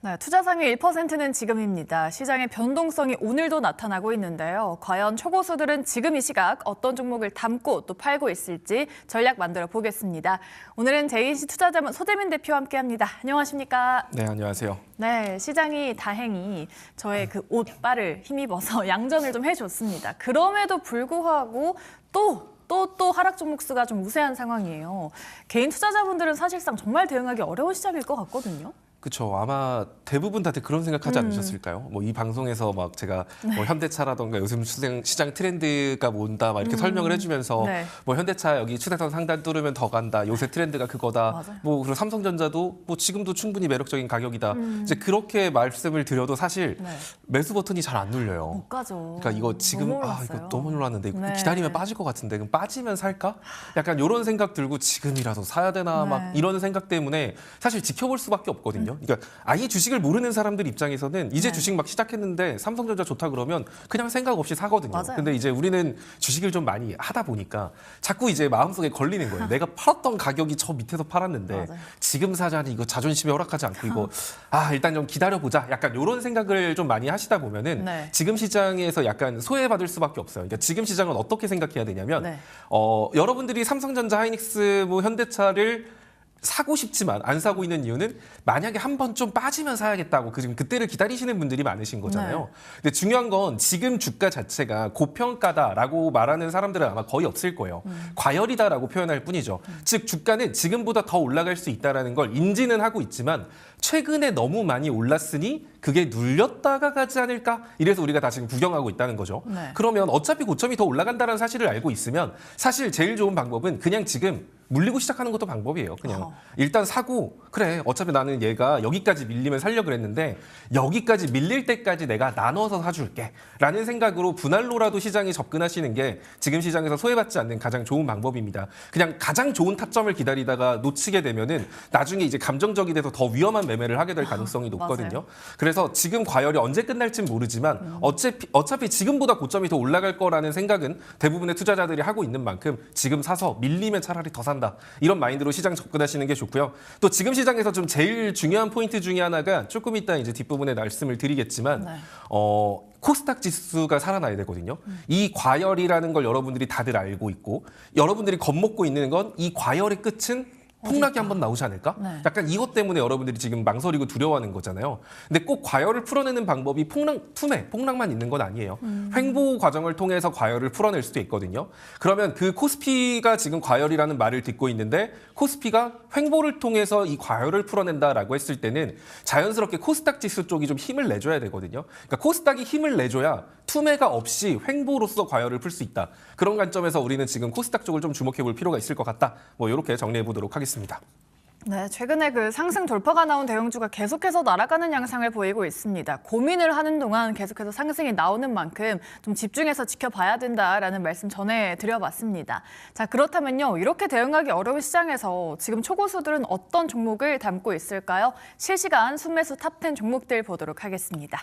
네, 투자 상위 1%는 지금입니다. 시장의 변동성이 오늘도 나타나고 있는데요. 과연 초고수들은 지금 이 시각 어떤 종목을 담고 또 팔고 있을지 전략 만들어 보겠습니다. 오늘은 제인시 투자자문 소재민 대표와 함께합니다. 안녕하십니까? 네, 안녕하세요. 네, 시장이 다행히 저의 그 옷빨을 힘입어서 양전을 좀 해줬습니다. 그럼에도 불구하고 또 하락 종목 수가 좀 우세한 상황이에요. 개인 투자자분들은 사실상 정말 대응하기 어려운 시장일 것 같거든요. 그렇죠. 아마 대부분 다들 그런 생각하지 않으셨을까요? 뭐 이 방송에서 막 제가 뭐 현대차라던가 요즘 시장 트렌드가 뭔다 막 이렇게 설명을 해주면서 네. 뭐 현대차 여기 추세선 상단 뚫으면 더 간다. 요새 트렌드가 그거다. 맞아요. 뭐 그리고 삼성전자도 뭐 지금도 충분히 매력적인 가격이다. 이제 그렇게 말씀을 드려도 사실 네. 매수 버튼이 잘 안 눌려요. 못 가죠. 그러니까 이거 지금 너무 이거 올랐어요. 너무 놀랐는데 이거 네. 기다리면 빠질 것 같은데 그럼 빠지면 살까? 약간 이런 생각 들고 지금이라도 사야 되나 네. 막 이런 생각 때문에 사실 지켜볼 수밖에 없거든요. 그러니까 아예 주식을 모르는 사람들 입장에서는 이제 네. 주식 막 시작했는데 삼성전자 좋다 그러면 그냥 생각 없이 사거든요. 맞아요. 근데 이제 우리는 주식을 좀 많이 하다 보니까 자꾸 이제 마음속에 걸리는 거예요. 내가 팔았던 가격이 저 밑에서 팔았는데 맞아요. 지금 사자니 이거 자존심에 허락하지 않고 이거 일단 좀 기다려보자. 약간 이런 생각을 좀 많이 하시다 보면은 네. 지금 시장에서 약간 소외받을 수밖에 없어요. 그러니까 지금 시장은 어떻게 생각해야 되냐면 네. 여러분들이 삼성전자, 하이닉스, 뭐 현대차를 사고 싶지만 안 사고 있는 이유는 만약에 한 번 좀 빠지면 사야겠다고 지금 그때를 기다리시는 분들이 많으신 거잖아요. 네. 근데 중요한 건 지금 주가 자체가 고평가다라고 말하는 사람들은 아마 거의 없을 거예요. 과열이다라고 표현할 뿐이죠. 즉 주가는 지금보다 더 올라갈 수 있다라는 걸 인지는 하고 있지만 최근에 너무 많이 올랐으니 그게 눌렸다가 가지 않을까? 이래서 우리가 다 지금 구경하고 있다는 거죠. 네. 그러면 어차피 고점이 더 올라간다는 사실을 알고 있으면 사실 제일 좋은 방법은 그냥 지금 물리고 시작하는 것도 방법이에요. 그냥 일단 사고 그래 어차피 나는 얘가 여기까지 밀리면 살려 그랬는데 여기까지 밀릴 때까지 내가 나눠서 사줄게 라는 생각으로 분할로라도 시장에 접근하시는 게 지금 시장에서 소외받지 않는 가장 좋은 방법입니다. 그냥 가장 좋은 타점을 기다리다가 놓치게 되면은 나중에 이제 감정적이 돼서 더 위험한 매매를 하게 될 가능성이 높거든요. 맞아요. 그래서 지금 과열이 언제 끝날진 모르지만 어차피 지금보다 고점이 더 올라갈 거라는 생각은 대부분의 투자자들이 하고 있는 만큼 지금 사서 밀리면 차라리 더 산다. 이런 마인드로 시장 접근하시는 게 좋고요. 또 지금 시장에서 좀 제일 중요한 포인트 중에 하나가 조금 이따 이제 뒷부분에 말씀을 드리겠지만 네. 코스닥 지수가 살아나야 되거든요. 이 과열이라는 걸 여러분들이 다들 알고 있고 여러분들이 겁먹고 있는 건 이 과열의 끝은 폭락이 한번 나오지 않을까? 네. 약간 이것 때문에 여러분들이 지금 망설이고 두려워하는 거잖아요. 근데 꼭 과열을 풀어내는 방법이 폭락만 있는 건 아니에요. 횡보 과정을 통해서 과열을 풀어낼 수도 있거든요. 그러면 그 코스피가 지금 과열이라는 말을 듣고 있는데 코스피가 횡보를 통해서 이 과열을 풀어낸다라고 했을 때는 자연스럽게 코스닥 지수 쪽이 좀 힘을 내줘야 되거든요. 그러니까 코스닥이 힘을 내줘야 투매가 없이 횡보로서 과열을 풀 수 있다. 그런 관점에서 우리는 지금 코스닥 쪽을 좀 주목해 볼 필요가 있을 것 같다. 뭐 이렇게 정리해 보도록 하겠습니다. 네, 최근에 그 상승 돌파가 나온 대형주가 계속해서 날아가는 양상을 보이고 있습니다. 고민을 하는 동안 계속해서 상승이 나오는 만큼 좀 집중해서 지켜봐야 된다라는 말씀 전해드려봤습니다. 자, 그렇다면요, 이렇게 대응하기 어려운 시장에서 지금 초고수들은 어떤 종목을 담고 있을까요? 실시간 순매수 탑10 종목들 보도록 하겠습니다.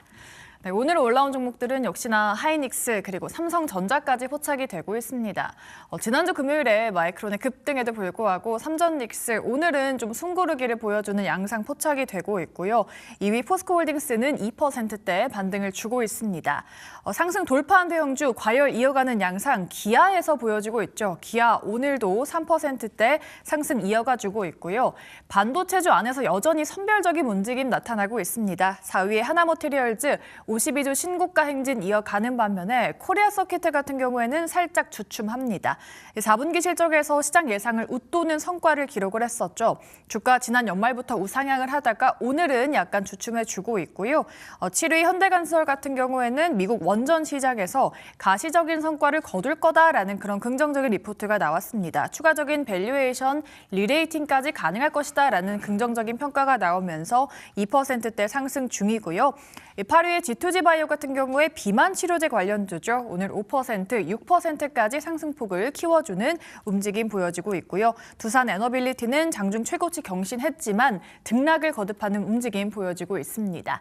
네, 오늘 올라온 종목들은 역시나 하이닉스 그리고 삼성전자까지 포착이 되고 있습니다. 지난주 금요일에 마이크론의 급등에도 불구하고 삼전닉스 오늘은 좀 숨고르기를 보여주는 양상 포착이 되고 있고요. 2위 포스코홀딩스는 2%대 반등을 주고 있습니다. 상승 돌파한 대형주 과열 이어가는 양상 기아에서 보여지고 있죠. 기아 오늘도 3%대 상승 이어가주고 있고요. 반도체주 안에서 여전히 선별적인 움직임 나타나고 있습니다. 4위의 하나머티리얼즈 52주 신고가 행진 이어가는 반면에 코리아 서키트 같은 경우에는 살짝 주춤합니다. 4분기 실적에서 시장 예상을 웃도는 성과를 기록을 했었죠. 주가 지난 연말부터 우상향을 하다가 오늘은 약간 주춤해주고 있고요. 7위 현대건설 같은 경우에는 미국 원전 시장에서 가시적인 성과를 거둘 거다라는 그런 긍정적인 리포트가 나왔습니다. 추가적인 밸류에이션, 리레이팅까지 가능할 것이다라는 긍정적인 평가가 나오면서 2%대 상승 중이고요. 8위의 G2G 바이오 같은 경우에 비만 치료제 관련주죠. 오늘 5%, 6%까지 상승폭을 키워주는 움직임 보여지고 있고요. 두산 에너빌리티는 장중 최고치 경신했지만 등락을 거듭하는 움직임 보여지고 있습니다.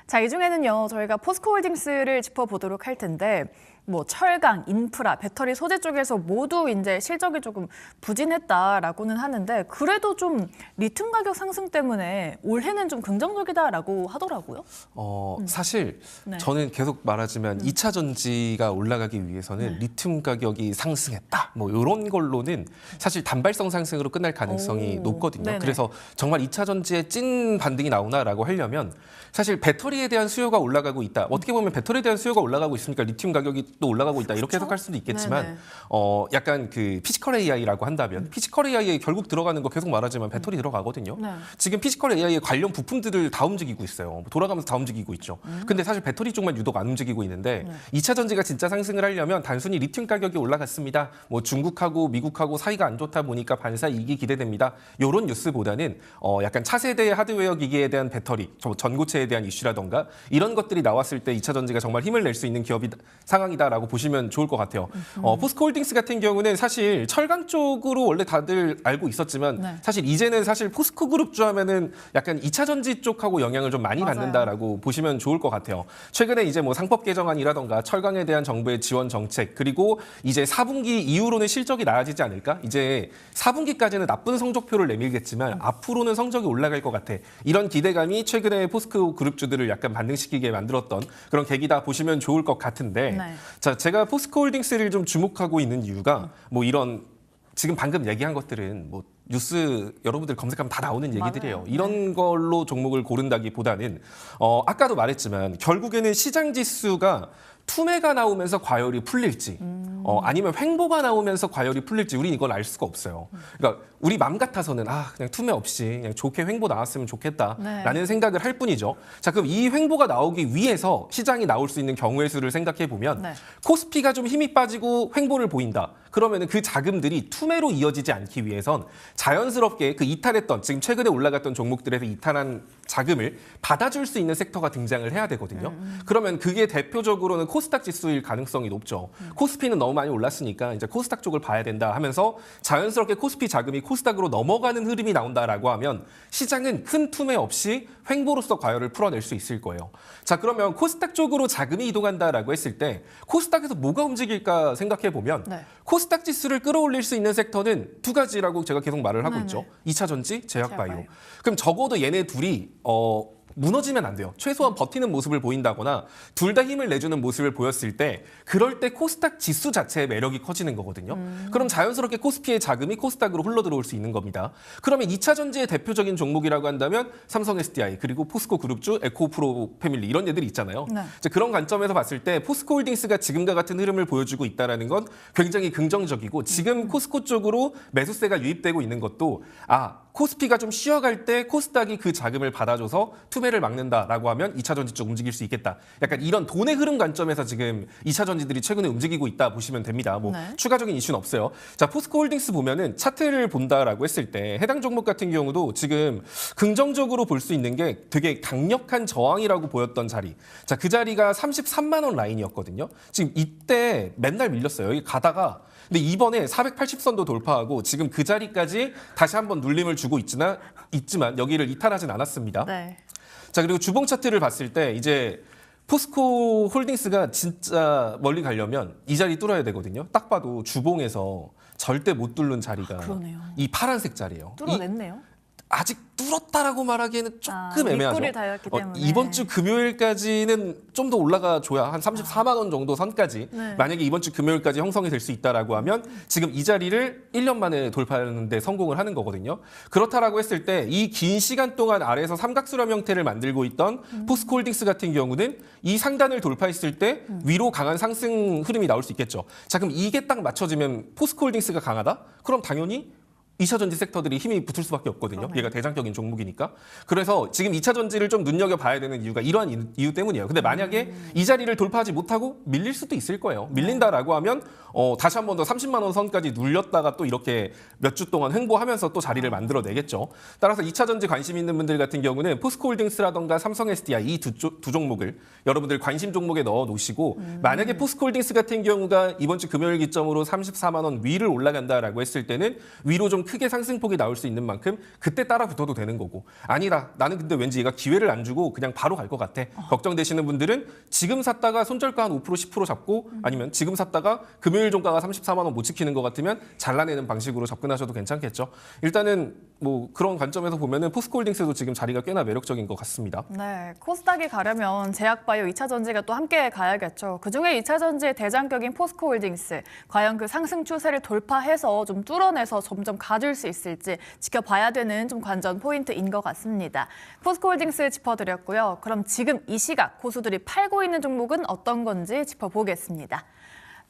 자, 이 중에는요, 저희가 포스코홀딩스를 짚어보도록 할 텐데 뭐 철강, 인프라, 배터리 소재 쪽에서 모두 이제 실적이 조금 부진했다라고는 하는데 그래도 좀 리튬 가격 상승 때문에 올해는 좀 긍정적이다라고 하더라고요. 사실 네. 저는 계속 말하지만 2차 전지가 올라가기 위해서는 리튬 가격이 상승했다. 뭐 이런 걸로는 사실 단발성 상승으로 끝날 가능성이 오, 높거든요. 네네. 그래서 정말 2차 전지에 찐 반등이 나오나라고 하려면 사실 배터리에 대한 수요가 올라가고 있다. 어떻게 보면 배터리에 대한 수요가 올라가고 있으니까 리튬 가격이 또 올라가고 있다. 이렇게 그렇죠? 해석할 수도 있겠지만 네네. 약간 그 피지컬 AI라고 한다면 피지컬 AI에 결국 들어가는 거 계속 말하지만 배터리 들어가거든요. 네. 지금 피지컬 AI의 관련 부품들을 다 움직이고 있어요. 돌아가면서 다 움직이고 있죠. 근데 사실 배터리 쪽만 유독 안 움직이고 있는데 2차 전지가 진짜 상승을 하려면 단순히 리튬 가격이 올라갔습니다. 뭐 중국하고 미국하고 사이가 안 좋다 보니까 반사 이익이 기대됩니다. 이런 뉴스보다는 약간 차세대 하드웨어 기기에 대한 배터리, 전고체에 대한 이슈라던가 이런 것들이 나왔을 때 2차 전지가 정말 힘을 낼 수 있는 상황이다라고 보시면 좋을 것 같아요. 포스코홀딩스 같은 경우는 사실 철강 쪽으로 원래 다들 알고 있었지만 네. 사실 이제는 사실 포스코 그룹주 하면은 약간 2차 전지 쪽하고 영향을 좀 많이 맞아요. 받는다라고 보시면 좋을 것 같아요. 최근에 이제 뭐 상법 개정안이라던가 철강에 대한 정부의 지원 정책 그리고 이제 4분기 이후로는 실적이 나아지지 않을까? 이제 4분기까지는 나쁜 성적표를 내밀겠지만 앞으로는 성적이 올라갈 것 같아. 이런 기대감이 최근에 포스코 그룹주들을 약간 반등시키게 만들었던 그런 계기다 보시면 좋을 것 같은데 네. 자, 제가 포스코홀딩스를 좀 주목하고 있는 이유가 뭐 이런 지금 방금 얘기한 것들은 뭐 뉴스 여러분들 검색하면 다 나오는 얘기들이에요. 맞아요. 이런 걸로 종목을 고른다기보다는 아까도 말했지만 결국에는 시장 지수가 투매가 나오면서 과열이 풀릴지 아니면 횡보가 나오면서 과열이 풀릴지 우리는 이걸 알 수가 없어요. 그러니까 우리 맘 같아서는 그냥 투매 없이 그냥 좋게 횡보 나왔으면 좋겠다라는 네. 생각을 할 뿐이죠. 자, 그럼 이 횡보가 나오기 위해서 시장이 나올 수 있는 경우의 수를 생각해 보면 네. 코스피가 좀 힘이 빠지고 횡보를 보인다. 그러면은 그 자금들이 투매로 이어지지 않기 위해선 자연스럽게 그 이탈했던 지금 최근에 올라갔던 종목들에서 이탈한 자금을 받아줄 수 있는 섹터가 등장을 해야 되거든요. 그러면 그게 대표적으로는 코스닥 지수일 가능성이 높죠. 코스피는 너무 많이 올랐으니까 이제 코스닥 쪽을 봐야 된다 하면서 자연스럽게 코스피 자금이 코스닥으로 넘어가는 흐름이 나온다라고 하면 시장은 큰 투매 없이 횡보로서 과열을 풀어낼 수 있을 거예요. 자, 그러면 코스닥 쪽으로 자금이 이동한다라고 했을 때 코스닥에서 뭐가 움직일까 생각해 보면 네. 코스닥 지수를 끌어올릴 수 있는 섹터는 두 가지라고 제가 계속 말을 하고 네네. 있죠. 2차 전지, 제약 바이오. 제약바이오. 그럼 적어도 얘네 둘이 무너지면 안 돼요. 최소한 버티는 모습을 보인다거나 둘 다 힘을 내주는 모습을 보였을 때 그럴 때 코스닥 지수 자체의 매력이 커지는 거거든요. 그럼 자연스럽게 코스피의 자금이 코스닥으로 흘러들어올 수 있는 겁니다. 그러면 2차 전지의 대표적인 종목이라고 한다면 삼성 SDI 그리고 포스코 그룹주, 에코프로 패밀리 이런 애들이 있잖아요. 네. 이제 그런 관점에서 봤을 때 포스코홀딩스가 지금과 같은 흐름을 보여주고 있다는 건 굉장히 긍정적이고 지금 코스코 쪽으로 매수세가 유입되고 있는 것도 코스피가 좀 쉬어갈 때 코스닥이 그 자금을 받아줘서 투매를 막는다라고 하면 2차 전지 쪽 움직일 수 있겠다. 약간 이런 돈의 흐름 관점에서 지금 2차 전지들이 최근에 움직이고 있다 보시면 됩니다. 뭐 네. 추가적인 이슈는 없어요. 자, 포스코홀딩스 보면은 차트를 본다라고 했을 때 해당 종목 같은 경우도 지금 긍정적으로 볼 수 있는 게 되게 강력한 저항이라고 보였던 자리. 자, 그 자리가 33만 원 라인이었거든요. 지금 이때 맨날 밀렸어요. 여기 가다가 근데 이번에 480선도 돌파하고 지금 그 자리까지 다시 한번 눌림을 주고 있지만 여기를 이탈하진 않았습니다. 네. 자, 그리고 주봉 차트를 봤을 때 이제 포스코 홀딩스가 진짜 멀리 가려면 이 자리 뚫어야 되거든요. 딱 봐도 주봉에서 절대 못 뚫는 자리가 그러네요. 이 파란색 자리예요. 뚫어냈네요. 아직 뚫었다라고 말하기에는 조금 애매하죠. 밑골이 닿았기 때문에. 이번 주 금요일까지는 좀 더 올라가 줘야 한 34만 원 정도 선까지 네. 만약에 이번 주 금요일까지 형성이 될 수 있다라고 하면 지금 이 자리를 1년 만에 돌파하는 데 성공을 하는 거거든요. 그렇다라고 했을 때 이 긴 시간 동안 아래에서 삼각수렴 형태를 만들고 있던 포스코홀딩스 같은 경우는 이 상단을 돌파했을 때 위로 강한 상승 흐름이 나올 수 있겠죠. 자, 그럼 이게 딱 맞춰지면 포스코홀딩스가 강하다? 그럼 당연히 2차 전지 섹터들이 힘이 붙을 수밖에 없거든요. 그러네. 얘가 대장적인 종목이니까. 그래서 지금 2차 전지를 좀 눈여겨봐야 되는 이유가 이러한 이유 때문이에요. 근데 만약에 이 자리를 돌파하지 못하고 밀릴 수도 있을 거예요. 밀린다라고 하면 다시 한 번 더 30만 원 선까지 눌렸다가 또 이렇게 몇 주 동안 횡보하면서 또 자리를 만들어내겠죠. 따라서 2차 전지 관심 있는 분들 같은 경우는 포스코홀딩스라던가 삼성 SDI 이 두 종목을 여러분들 관심 종목에 넣어 놓으시고 만약에 포스코홀딩스 같은 경우가 이번 주 금요일 기점으로 34만 원 위를 올라간다라고 했을 때는 위로 좀 크게 상승폭이 나올 수 있는 만큼 그때 따라 붙어도 되는 거고, 아니다, 나는 근데 왠지 얘가 기회를 안 주고 그냥 바로 갈 것 같아, 걱정되시는 분들은 지금 샀다가 손절가 한 5% 10% 잡고, 아니면 지금 샀다가 금요일 종가가 34만 원 못 지키는 것 같으면 잘라내는 방식으로 접근하셔도 괜찮겠죠. 일단은 뭐 그런 관점에서 보면은 포스코홀딩스도 지금 자리가 꽤나 매력적인 것 같습니다. 네, 코스닥이 가려면 제약바이오 2차 전지가 또 함께 가야겠죠. 그중에 2차 전지의 대장격인 포스코홀딩스, 과연 그 상승 추세를 돌파해서 좀 뚫어내서 점점 가줄 수 있을지 지켜봐야 되는 좀 관전 포인트인 것 같습니다. 포스코홀딩스 짚어드렸고요. 그럼 지금 이 시각 고수들이 팔고 있는 종목은 어떤 건지 짚어보겠습니다.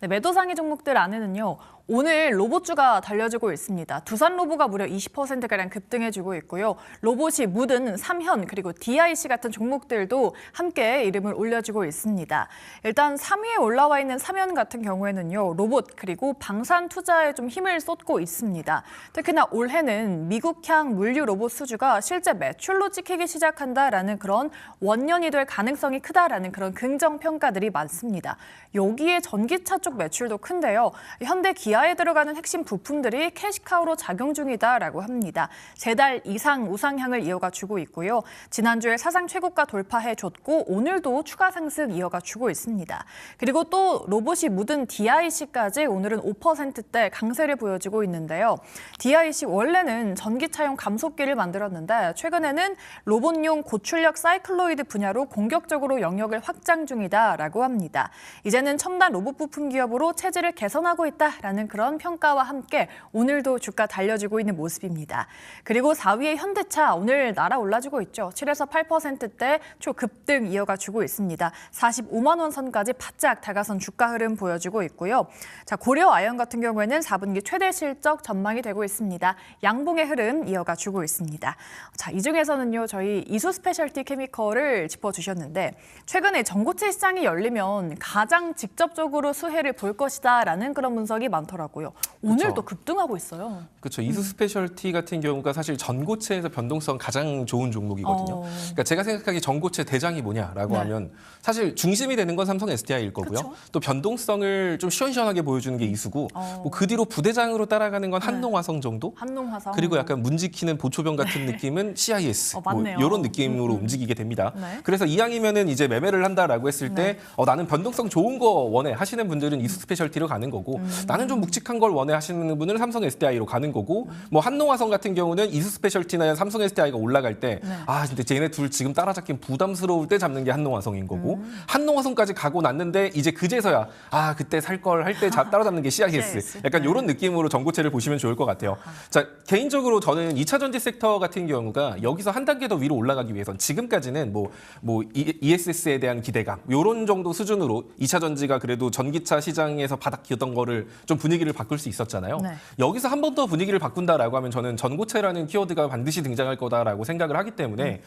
네, 매도상의 종목들 안에는요, 오늘 로봇주가 달려주고 있습니다. 두산로보가 무려 20%가량 급등해주고 있고요. 로봇이 묻은 삼현 그리고 DIC 같은 종목들도 함께 이름을 올려주고 있습니다. 일단 3위에 올라와 있는 삼현 같은 경우에는요, 로봇 그리고 방산 투자에 좀 힘을 쏟고 있습니다. 특히나 올해는 미국향 물류 로봇 수주가 실제 매출로 찍히기 시작한다라는 그런 원년이 될 가능성이 크다라는 그런 긍정 평가들이 많습니다. 여기에 전기차 쪽 매출도 큰데요. 현대 기아에 들어가는 핵심 부품들이 캐시카우로 작용 중이다라고 합니다. 3달 이상 우상향을 이어가 주고 있고요. 지난주에 사상 최고가 돌파해줬고 오늘도 추가 상승 이어가 주고 있습니다. 그리고 또 로봇이 묻은 DIC까지 오늘은 5%대 강세를 보여주고 있는데요. DIC 원래는 전기차용 감속기를 만들었는데 최근에는 로봇용 고출력 사이클로이드 분야로 공격적으로 영역을 확장 중이다라고 합니다. 이제는 첨단 로봇 부품 기업으로 체질을 개선하고 있다라는 그런 평가와 함께 오늘도 주가 달려주고 있는 모습입니다. 그리고 4위의 현대차 오늘 날아올라주고 있죠. 7에서 8%대 초급등 이어가 주고 있습니다. 45만 원 선까지 바짝 다가선 주가 흐름 보여주고 있고요. 자, 고려아연 같은 경우에는 4분기 최대 실적 전망이 되고 있습니다. 양봉의 흐름 이어가 주고 있습니다. 자, 이 중에서는요, 저희 이수 스페셜티 케미컬을 짚어주셨는데 최근에 전고체 시장이 열리면 가장 직접적으로 수혜를 볼 것이다라는 그런 분석이 많더라고요. 오늘도 그쵸. 급등하고 있어요. 그렇죠. 이수 스페셜티 같은 경우가 사실 전고체에서 변동성 가장 좋은 종목이거든요. 그러니까 제가 생각하기에 전고체 대장이 뭐냐라고 네. 하면 사실 중심이 되는 건 삼성 SDI일 거고요. 그쵸. 또 변동성을 좀 시원시원하게 보여주는 게 이수고, 뭐 그 뒤로 부대장으로 따라가는 건 한농화성 정도. 한농화성. 그리고 약간 문지키는 보초병 같은 느낌은 CIS, 뭐 맞네요. 이런 느낌으로 움직이게 됩니다. 네. 그래서 이왕이면은 이제 매매를 한다라고 했을 때 나는 변동성 좋은 거 원해 하시는 분들은 이수 스페셜티로 가는 거고, 나는 좀 묵직한 걸 원해 하시는 분은 삼성 SDI로 가는 거고, 뭐 한농화성 같은 경우는 이수 스페셜티나 삼성 SDI가 올라갈 때 근데 쟤네 둘 지금 따라잡긴 부담스러울 때 잡는 게 한농화성인 거고, 한농화성까지 가고 났는데 이제 그제서야 그때 살 걸 할 때 따라잡는 게 CIS. 약간 이런 느낌으로 전고체를 보시면 좋을 것 같아요. 자, 개인적으로 저는 2차 전지 sek터 같은 경우가 여기서 한 단계 더 위로 올라가기 위해선 지금까지는 뭐 ESS에 대한 기대감 이런 정도 수준으로 2차 전지가 그래도 전기차 시장에서 바닥 기었던 거를 좀 분위기를 바꿀 수 있었잖아요. 네. 여기서 한 번 더 분위기를 바꾼다라고 하면 저는 전고체라는 키워드가 반드시 등장할 거다라고 생각을 하기 때문에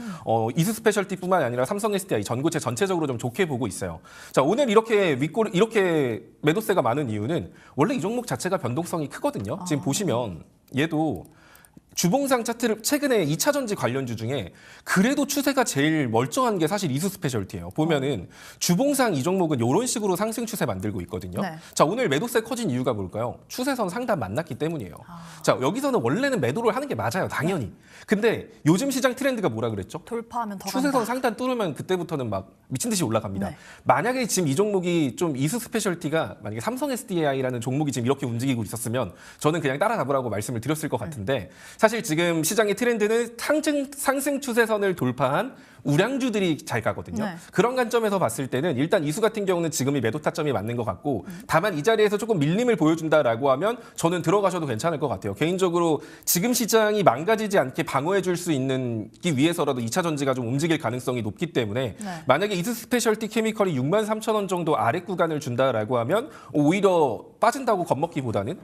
이수 스페셜티뿐만 아니라 삼성 SDI 전고체 전체적으로 좀 좋게 보고 있어요. 자, 오늘 이렇게 이렇게 매도세가 많은 이유는 원래 이 종목 자체가 변동성이 크거든요. 지금 보시면 얘도 주봉상 차트를 최근에 2차 전지 관련주 중에 그래도 추세가 제일 멀쩡한 게 사실 이수 스페셜티예요. 보면은 주봉상 이 종목은 이런 식으로 상승 추세 만들고 있거든요. 네. 자, 오늘 매도세 커진 이유가 뭘까요? 추세선 상단 만났기 때문이에요. 자, 여기서는 원래는 매도를 하는 게 맞아요, 당연히. 근데 요즘 시장 트렌드가 뭐라 그랬죠? 돌파하면 더 추세선 간다. 상단 뚫으면 그때부터는 막 미친 듯이 올라갑니다. 네. 만약에 지금 이 종목이 좀 이수 스페셜티가 만약에 삼성 SDI라는 종목이 지금 이렇게 움직이고 있었으면 저는 그냥 따라잡으라고 말씀을 드렸을 것 같은데, 사실 지금 시장의 트렌드는 상승 추세선을 돌파한 우량주들이 잘 가거든요. 네. 그런 관점에서 봤을 때는 일단 이수 같은 경우는 지금이 매도 타점이 맞는 것 같고, 다만 이 자리에서 조금 밀림을 보여준다라고 하면 저는 들어가셔도 괜찮을 것 같아요. 개인적으로 지금 시장이 망가지지 않게 방어해 줄 수 있는 기 위해서라도 2차 전지가 좀 움직일 가능성이 높기 때문에 만약에 이수 스페셜티 케미컬이 63,000원 정도 아래 구간을 준다라고 하면 오히려 빠진다고 겁먹기보다는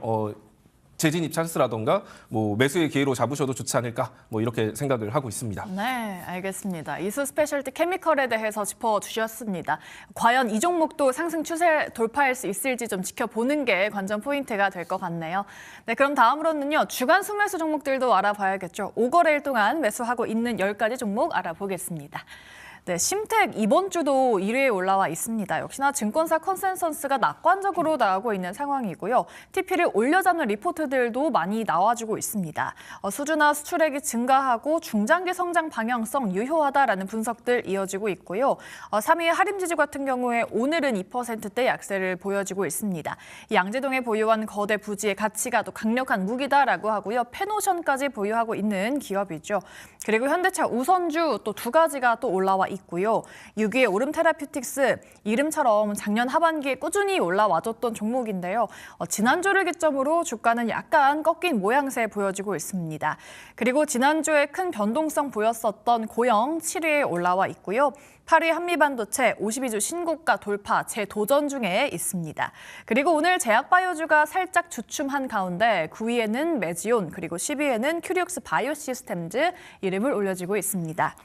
재진입 찬스라던가 뭐 매수의 기회로 잡으셔도 좋지 않을까, 뭐 이렇게 생각을 하고 있습니다. 네, 알겠습니다. 이수 스페셜티 케미컬에 대해서 짚어주셨습니다. 과연 이 종목도 상승 추세 돌파할 수 있을지 좀 지켜보는 게 관전 포인트가 될 것 같네요. 네, 그럼 다음으로는요, 주간 순매수 종목들도 알아봐야겠죠. 5거래일 동안 매수하고 있는 10가지 종목 알아보겠습니다. 네, 심택 이번 주도 1위에 올라와 있습니다. 역시나 증권사 컨센서스가 낙관적으로 나오고 있는 상황이고요. TP를 올려잡는 리포트들도 많이 나와주고 있습니다. 수주나 수출액이 증가하고 중장기 성장 방향성 유효하다라는 분석들 이어지고 있고요. 3위의 하림지주 같은 경우에 오늘은 2%대 약세를 보여주고 있습니다. 양재동에 보유한 거대 부지의 가치가 또 강력한 무기다라고 하고요. 페노션까지 보유하고 있는 기업이죠. 그리고 현대차 우선주 또 두 가지가 또 올라와 있고요. 6위의 오름 테라퓨틱스, 이름처럼 작년 하반기에 꾸준히 올라와줬던 종목인데요. 지난주를 기점으로 주가는 약간 꺾인 모양새 보여지고 있습니다. 그리고 지난주에 큰 변동성 보였었던 고영 7위에 올라와 있고요. 8위 한미반도체 52주 신고가 돌파 재도전 중에 있습니다. 그리고 오늘 제약바이오주가 살짝 주춤한 가운데 9위에는 메지온 그리고 10위에는 큐리옥스 바이오시스템즈 이름을 올려주고 있습니다.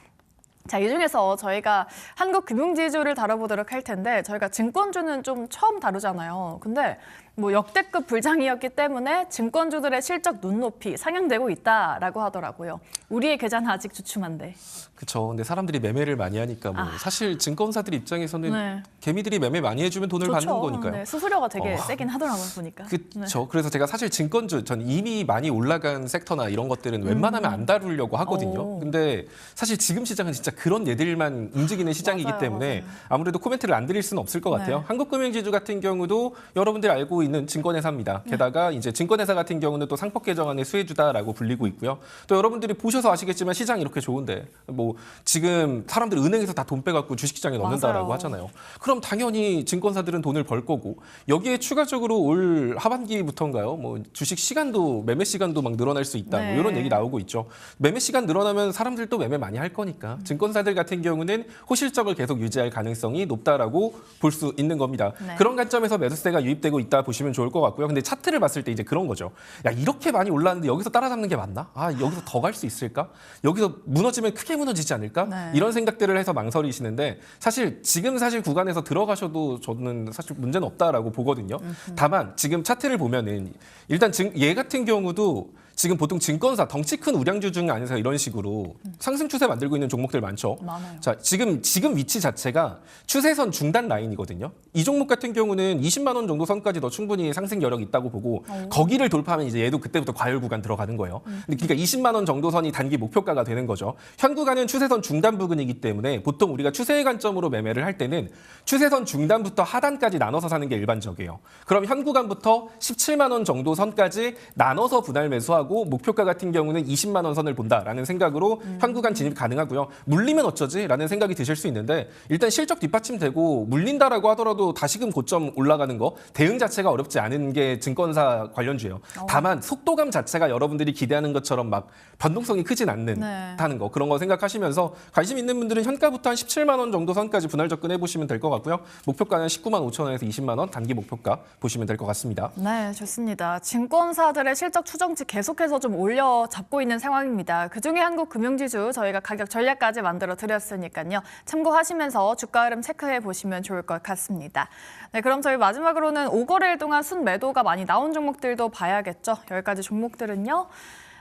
자, 이 중에서 저희가 한국금융지주를 다뤄보도록 할 텐데 저희가 증권주는 좀 처음 다루잖아요. 근데 뭐 역대급 불장이었기 때문에 증권주들의 실적 눈높이 상향되고 있다라고 하더라고요. 우리의 계좌는 아직 주춤한데. 그렇죠. 근데 사람들이 매매를 많이 하니까 뭐 사실 증권사들 입장에서는 네. 개미들이 매매 많이 해주면 돈을 좋죠. 받는 거니까요. 네, 수수료가 되게 세긴 하더라고요, 보니까. 그렇죠. 네. 그래서 제가 사실 증권주, 전 이미 많이 올라간 섹터나 이런 것들은 웬만하면 안 다루려고 하거든요. 오. 근데 사실 지금 시장은 진짜 그런 예들만 움직이는 시장이기 맞아요, 때문에 맞아요. 아무래도 코멘트를 안 드릴 수는 없을 것 같아요. 네. 한국금융지주 같은 경우도 여러분들이 알고 있는 증권회사입니다. 게다가 이제 증권회사 같은 경우는 또 상법 개정안의 수혜주다라고 불리고 있고요. 또 여러분들이 보셔서 아시겠지만 시장이 이렇게 좋은데 뭐 지금 사람들 은행에서 다 돈 빼갖고 주식시장에 넣는다라고 맞아요. 하잖아요. 그럼 당연히 증권사들은 돈을 벌 거고 여기에 추가적으로 올 하반기부터인가요? 뭐 주식 시간도 매매 시간도 막 늘어날 수 있다. 네. 뭐 이런 얘기 나오고 있죠. 매매 시간 늘어나면 사람들도 매매 많이 할 거니까 증권사들 같은 경우는 호실적을 계속 유지할 가능성이 높다라고 볼 수 있는 겁니다. 네. 그런 관점에서 매수세가 유입되고 있다 보시면 좋을 것 같고요. 근데 차트를 봤을 때 이제 그런 거죠. 야, 이렇게 많이 올랐는데 여기서 따라잡는 게 맞나? 아, 여기서 더 갈 수 있을까? 여기서 무너지면 크게 무너지지 않을까? 네. 이런 생각들을 해서 망설이시는데 사실 지금 구간에서 들어가셔도 저는 사실 문제는 없다라고 보거든요. 다만 지금 차트를 보면은 일단 얘 같은 경우도 지금 보통 증권사 덩치 큰 우량주 중 안에서 이런 식으로 상승 추세 만들고 있는 종목들 많죠. 많아요. 자, 지금 위치 자체가 추세선 중단 라인이거든요. 이 종목 같은 경우는 20만 원 정도 선까지도 충분히 상승 여력이 있다고 보고 거기를 돌파하면 이제 얘도 그때부터 과열 구간 들어가는 거예요. 근데 그러니까 20만 원 정도 선이 단기 목표가가 되는 거죠. 현 구간은 추세선 중단 부근이기 때문에 보통 우리가 추세의 관점으로 매매를 할 때는 추세선 중단부터 하단까지 나눠서 사는 게 일반적이에요. 그럼 현 구간부터 17만 원 정도 선까지 나눠서 분할 매수하고 목표가 같은 경우는 20만 원 선을 본다라는 생각으로 현 구간 진입 가능하고요. 물리면 어쩌지라는 생각이 드실 수 있는데 일단 실적 뒷받침되고 물린다라고 하더라도 다시금 고점 올라가는 거 대응 자체가 어렵지 않은 게 증권사 관련주예요. 다만 속도감 자체가 여러분들이 기대하는 것처럼 막 변동성이 크진 않는다는 거 그런 거 생각하시면서 관심 있는 분들은 현가부터 한 17만 원 정도 선까지 분할 접근해 보시면 될 것 같고요. 목표가는 19만 5천 원에서 20만 원 단기 목표가 보시면 될 것 같습니다. 네, 좋습니다. 증권사들의 실적 추정치 계속해서 좀 올려 잡고 있는 상황입니다. 그중에 한국금융지주 저희가 가격 전략까지 만들어 드렸으니까요. 참고하시면서 주가 흐름 체크해 보시면 좋을 것 같습니다. 네, 그럼 저희 마지막으로는 5거래일 동안 순매도가 많이 나온 종목들도 봐야겠죠. 여기까지 종목들은요.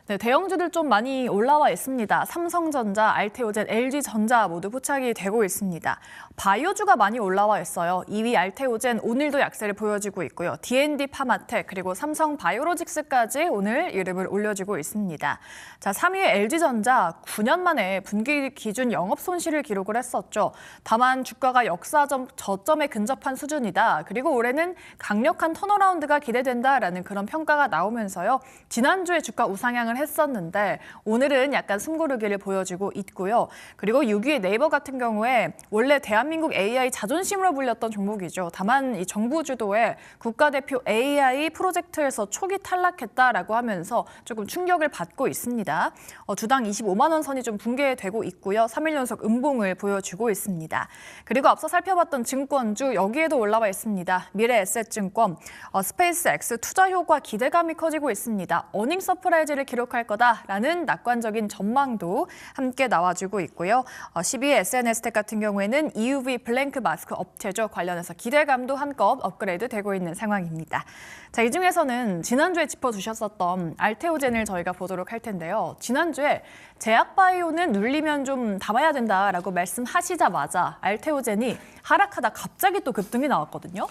네, 대형주들 좀 많이 올라와 있습니다. 삼성전자, 알테오젠, LG전자 모두 포착이 되고 있습니다. 바이오주가 많이 올라와 있어요. 2위 알테오젠 오늘도 약세를 보여주고 있고요. D&D 파마텍 그리고 삼성 바이오로직스까지 오늘 이름을 올려주고 있습니다. 자, 3위의 LG전자 9년 만에 분기 기준 영업 손실을 기록을 했었죠. 다만 주가가 역사적 저점에 근접한 수준이다. 그리고 올해는 강력한 턴어라운드가 기대된다라는 그런 평가가 나오면서요. 지난주에 주가 우상향을 했었는데 오늘은 약간 숨고르기를 보여주고 있고요. 그리고 6위의 네이버 같은 경우에 원래 대한민국 AI 자존심으로 불렸던 종목이죠. 다만 이 정부 주도의 국가대표 AI 프로젝트에서 초기 탈락했다라고 하면서 조금 충격을 받고 있습니다. 주당 25만 원 선이 좀 붕괴되고 있고요. 3일 연속 음봉을 보여주고 있습니다. 그리고 앞서 살펴봤던 증권주 여기에도 올라와 있습니다. 미래에셋증권, 스페이스X 투자 효과 기대감이 커지고 있습니다. 어닝 서프라이즈를 기록 기록할 거다라는 낙관적인 전망도 함께 나와주고 있고요. 12위 SNS텍 같은 경우에는 EUV 블랭크 마스크 업체죠. 관련해서 기대감도 한껏 업그레이드 되고 있는 상황입니다. 자, 이 중에서는 지난주에 짚어주셨었던 알테오젠을 저희가 보도록 할 텐데요. 지난주에 제약바이오는 눌리면 좀 담아야 된다라고 말씀하시자마자 알테오젠이 하락하다 갑자기 또 급등이 나왔거든요.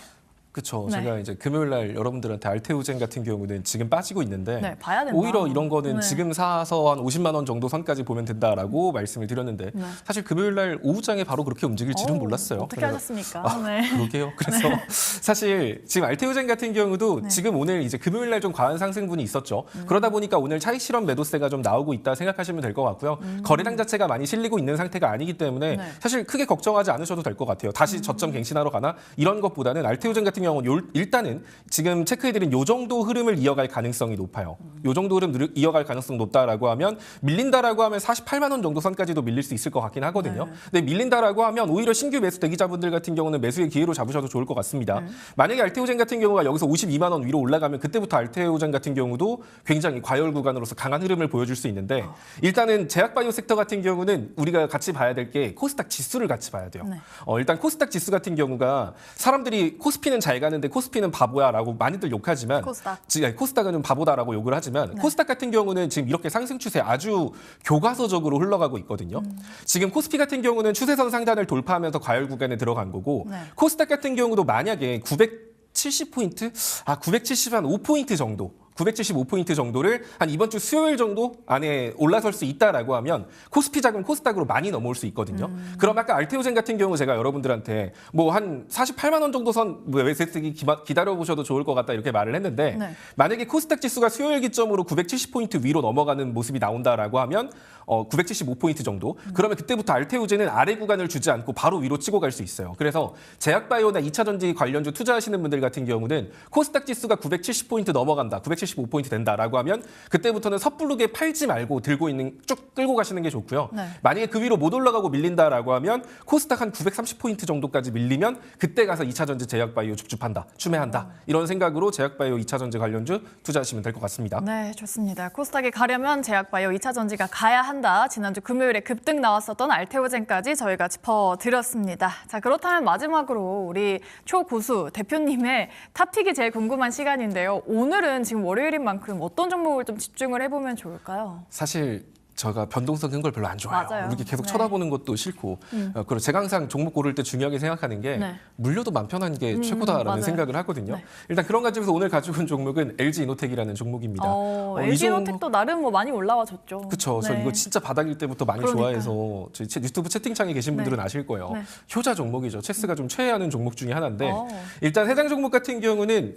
그렇죠. 네. 제가 이제 금요일 날 여러분들한테 알테오젠 같은 경우는 지금 빠지고 있는데 네, 봐야 된다. 오히려 이런 거는 네. 지금 사서 한 50만 원 정도 선까지 보면 된다라고 말씀을 드렸는데 네. 사실 금요일 날 오후장에 바로 그렇게 움직일 줄은 몰랐어요. 어떻게 그래서 하셨습니까? 네. 그러게요. 그래서 사실 지금 알테오젠 같은 경우도 네. 지금 오늘 이제 금요일 날 좀 과한 상승분이 있었죠. 그러다 보니까 오늘 차익 실현 매도세가 좀 나오고 있다 생각하시면 될 것 같고요. 거래량 자체가 많이 실리고 있는 상태가 아니기 때문에 네. 사실 크게 걱정하지 않으셔도 될 것 같아요. 다시 저점 갱신하러 가나 이런 것보다는 알테오젠 같은 경우는 일단은 지금 체크해드린 요 정도 흐름을 이어갈 가능성이 높아요. 요 정도 흐름 이어갈 가능성 높다라고 하면 밀린다라고 하면 48만 원 정도 선까지도 밀릴 수 있을 것 같긴 하거든요. 네. 근데 밀린다라고 하면 오히려 신규 매수 대기자분들 같은 경우는 매수의 기회로 잡으셔도 좋을 것 같습니다. 만약에 알테오젠 같은 경우가 여기서 52만 원 위로 올라가면 그때부터 알테오젠 같은 경우도 굉장히 과열 구간으로서 강한 흐름을 보여줄 수 있는데 일단은 제약바이오 섹터 같은 경우는 우리가 같이 봐야 될 게 코스닥 지수를 같이 봐야 돼요. 네. 일단 코스닥 지수 같은 경우가 사람들이 코스피는 잘 가는데 코스피는 바보야라고 많이들 욕하지만 코스닥은 좀 바보다라고 욕을 하지만 네. 코스닥 같은 경우는 지금 이렇게 상승 추세 아주 교과서적으로 흘러가고 있거든요. 지금 코스피 같은 경우는 추세선 상단을 돌파하면서 과열 구간에 들어간 거고 네. 코스닥 같은 경우도 만약에 970포인트? 975포인트 정도. 975포인트 정도를 한 이번 주 수요일 정도 안에 올라설 수 있다라고 하면 코스피 자금 코스닥으로 많이 넘어올 수 있거든요. 그럼 아까 알테오젠 같은 경우 제가 여러분들한테 뭐 한 48만 원 정도 선 외세쓰기 기다려보셔도 좋을 것 같다 이렇게 말을 했는데 네. 만약에 코스닥 지수가 수요일 기점으로 970포인트 위로 넘어가는 모습이 나온다라고 하면 975포인트 정도. 그러면 그때부터 알테오젠은 아래 구간을 주지 않고 바로 위로 치고 갈 수 있어요. 그래서 제약바이오나 2차전지 관련주 투자하시는 분들 같은 경우는 코스닥 지수가 970포인트 넘어간다. 975포인트 된다라고 하면 그때부터는 섣부르게 팔지 말고 들고 있는 쭉 끌고 가시는 게 좋고요. 네. 만약에 그 위로 못 올라가고 밀린다라고 하면 코스닥 한 930포인트 정도까지 밀리면 그때 가서 2차전지 제약바이오 줍줍한다. 추매한다. 이런 생각으로 제약바이오 2차전지 관련주 투자하시면 될 것 같습니다. 네, 좋습니다. 코스닥이 가려면 제약바이오 2차전지가 가야 한다. 지난주 금요일에 급등 나왔었던 알테오젠까지 저희가 짚어드렸습니다. 자, 그렇다면 마지막으로 우리 초고수 대표님의 탑픽이 제일 궁금한 시간인데요. 오늘은 지금 월요일인 만큼 어떤 종목을 좀 집중을 해보면 좋을까요? 사실 제가 변동성 큰 걸 별로 안 좋아해요. 맞아요. 이렇게 계속 네. 쳐다보는 것도 싫고 그리고 제가 항상 종목 고를 때 중요하게 생각하는 게 네. 물려도 맘 편한 게 최고다라는 맞아요. 생각을 하거든요. 네. 일단 그런 관점에서 오늘 가지고 온 종목은 LG 이노텍이라는 종목입니다. 이 LG노텍도 나름 뭐 많이 올라와 줬죠. 그렇죠. 저 네. 이거 진짜 바닥일 때부터 많이 그러니까요. 좋아해서 저희 유튜브 채팅창에 계신 분들은 네. 아실 거예요. 네. 효자 종목이죠. 체스가 좀 최애하는 종목 중에 하나인데 어. 일단 해당 종목 같은 경우는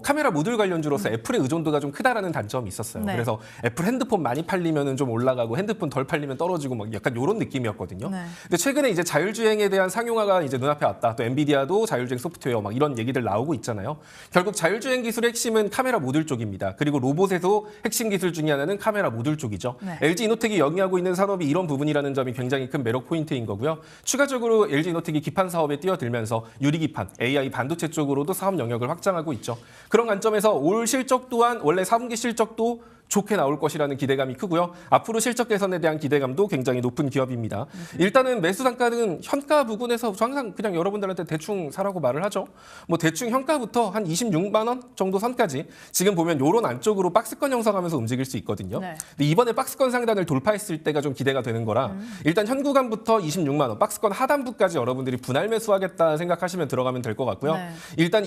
카메라 모듈 관련주로서 애플의 의존도가 좀 크다라는 단점이 있었어요. 네. 그래서 애플 핸드폰 많이 팔리면 좀 올라가고 핸드폰 덜 팔리면 떨어지고 막 약간 이런 느낌이었거든요. 네. 근데 최근에 이제 자율주행에 대한 상용화가 이제 눈앞에 왔다. 또 엔비디아도 자율주행 소프트웨어 막 이런 얘기들 나오고 있잖아요. 결국 자율주행 기술의 핵심은 카메라 모듈 쪽입니다. 그리고 로봇에도 핵심 기술 중에 하나는 카메라 모듈 쪽이죠. 네. LG 이노텍이 영위하고 있는 산업이 이런 부분이라는 점이 굉장히 큰 매력 포인트인 거고요. 추가적으로 LG 이노텍이 기판 사업에 뛰어들면서 유리기판, AI 반도체 쪽으로도 사업 영역을 확장하고 있죠. 그런 관점에서 올 실적 또한 원래 4분기 실적도 좋게 나올 것이라는 기대감이 크고요. 앞으로 실적 개선에 대한 기대감도 굉장히 높은 기업입니다. 일단은 매수 단가는 현가 부근에서 저 항상 그냥 여러분들한테 대충 사라고 말을 하죠. 뭐 대충 현가부터 한 26만 원 정도 선까지 지금 보면 요런 안쪽으로 박스권 형성하면서 움직일 수 있거든요. 네. 근데 이번에 박스권 상단을 돌파했을 때가 좀 기대가 되는 거라 일단 현 구간부터 26만 원, 박스권 하단부까지 여러분들이 분할 매수하겠다 생각하시면 들어가면 될 것 같고요. 네. 일단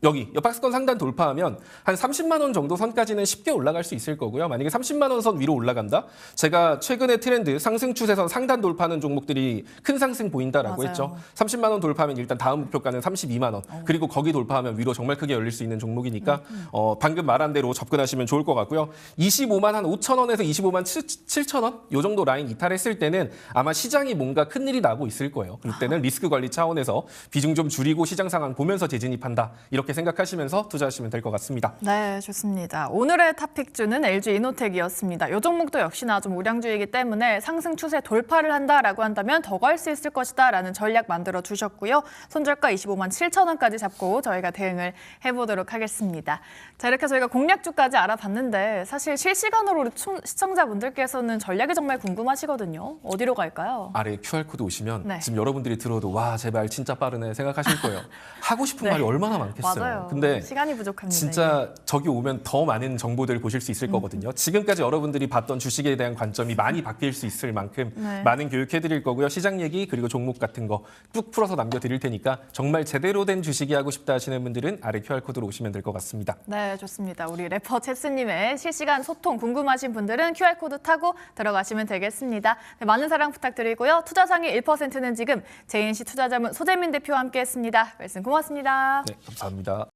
여기 박스권 상단 돌파하면 한 30만 원 정도 선까지는 쉽게 올라갈 수 있을 거고요. 만약에 30만 원 선 위로 올라간다? 제가 최근에 트렌드 상승 추세선 상단 돌파하는 종목들이 큰 상승 보인다라고 맞아요. 했죠. 30만 원 돌파하면 일단 다음 목표가는 32만 원. 그리고 거기 돌파하면 위로 정말 크게 열릴 수 있는 종목이니까 방금 말한 대로 접근하시면 좋을 것 같고요. 25만 한 5천 원에서 25만 7천 원? 요 정도 라인 이탈했을 때는 아마 시장이 뭔가 큰일이 나고 있을 거예요. 그때는 리스크 관리 차원에서 비중 좀 줄이고 시장 상황 보면서 재진입한다. 이렇게 이렇게 생각하시면서 투자하시면 될 것 같습니다. 네, 좋습니다. 오늘의 탑픽주는 LG 이노텍이었습니다. 이 종목도 역시나 좀 우량주이기 때문에 상승 추세 돌파를 한다라고 한다면 더 갈 수 있을 것이다라는 전략 만들어 주셨고요. 손절가 25만 7천 원까지 잡고 저희가 대응을 해보도록 하겠습니다. 자, 이렇게 저희가 공략주까지 알아봤는데 사실 실시간으로 우리 시청자분들께서는 전략이 정말 궁금하시거든요. 어디로 갈까요? 아래 QR코드 오시면 네. 지금 여러분들이 들어도 와 제발 진짜 빠르네 생각하실 거예요. 하고 싶은 네. 말이 얼마나 많겠어요. 맞아요. 근데 시간이 부족합니다. 진짜 저기 오면 더 많은 정보들을 보실 수 있을 거거든요. 지금까지 여러분들이 봤던 주식에 대한 관점이 많이 바뀔 수 있을 만큼 네. 많은 교육해드릴 거고요. 시장 얘기 그리고 종목 같은 거 뚝 풀어서 남겨드릴 테니까 정말 제대로 된 주식이 하고 싶다 하시는 분들은 아래 QR코드로 오시면 될 것 같습니다. 네, 좋습니다. 우리 래퍼 챗스님의 실시간 소통 궁금하신 분들은 QR코드 타고 들어가시면 되겠습니다. 네, 많은 사랑 부탁드리고요. 투자 상위 1%는 지금 JNC 투자자문 소재민 대표와 함께했습니다. 말씀 고맙습니다. 네, 감사합니다.